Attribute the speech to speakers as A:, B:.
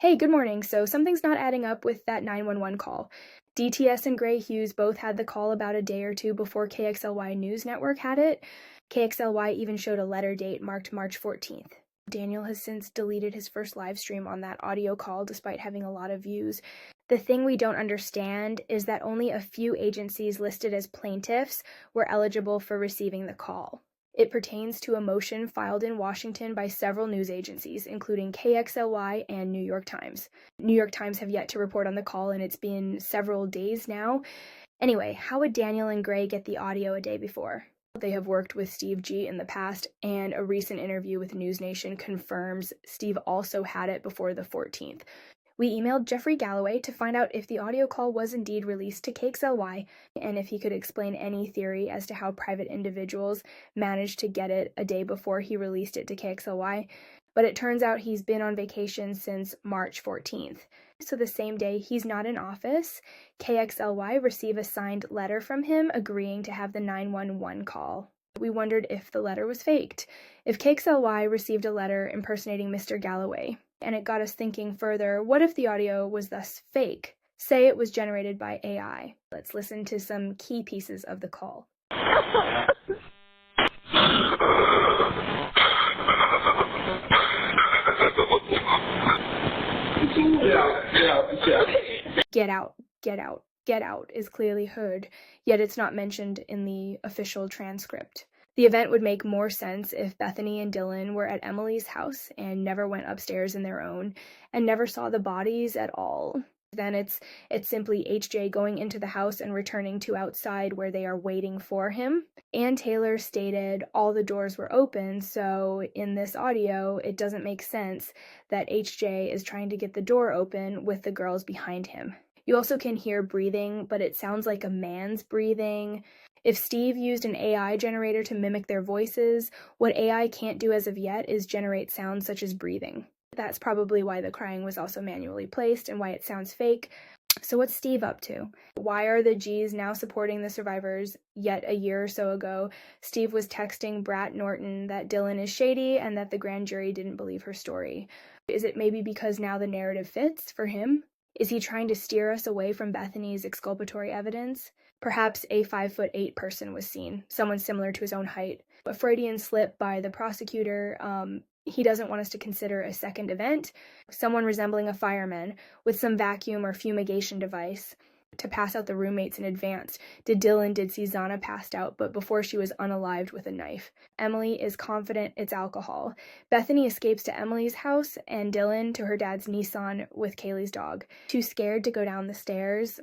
A: Hey, good morning. So something's not adding up with that 911 call. DTS and Gray Hughes both had the call about a day or two before KXLY News Network had it. KXLY even showed a letter date marked March 14th. Daniel has since deleted his first live stream on that audio call despite having a lot of views. The thing we don't understand is that only a few agencies listed as plaintiffs were eligible for receiving the call. It pertains to a motion filed in Washington by several news agencies, including KXLY and New York Times. New York Times have yet to report on the call, and it's been several days now. Anyway, how would Daniel and Gray get the audio a day before? They have worked with Steve G in the past, and a recent interview with News Nation confirms Steve also had it before the 14th. We emailed Jeffrey Galloway to find out if the audio call was indeed released to KXLY and if he could explain any theory as to how private individuals managed to get it a day before he released it to KXLY. But it turns out he's been on vacation since March 14th. So the same day he's not in office, KXLY received a signed letter from him agreeing to have the 911 call. We wondered if the letter was faked, if KXLY received a letter impersonating Mr. Galloway. And it got us thinking further, what if the audio was thus fake? Say it was generated by AI. Let's listen to some key pieces of the call. Get out, get out, get out is clearly heard, yet it's not mentioned in the official transcript. The event would make more sense if Bethany and Dylan were at Emily's house and never went upstairs in their own and never saw the bodies at all. Then it's simply HJ going into the house and returning to outside where they are waiting for him. Ann Taylor stated all the doors were open, so in this audio, it doesn't make sense that HJ is trying to get the door open with the girls behind him. You also can hear breathing, but it sounds like a man's breathing. If Steve used an AI generator to mimic their voices, what AI can't do as of yet is generate sounds such as breathing. That's probably why the crying was also manually placed and why it sounds fake. So what's Steve up to? Why are the G's now supporting the survivors? Yet a year or so ago, Steve was texting Brat Norton that Dylan is shady and that the grand jury didn't believe her story. Is it maybe because now the narrative fits for him? Is he trying to steer us away from Bethany's exculpatory evidence? Perhaps a 5'8" person was seen, someone similar to his own height. A Freudian slip by the prosecutor. He doesn't want us to consider a second event. Someone resembling a fireman with some vacuum or fumigation device to pass out the roommates in advance. Did see Zana passed out, but before she was unalived with a knife. Emily is confident it's alcohol. Bethany escapes to Emily's house and Dylan to her dad's Nissan with Kaylee's dog. Too scared to go down the stairs.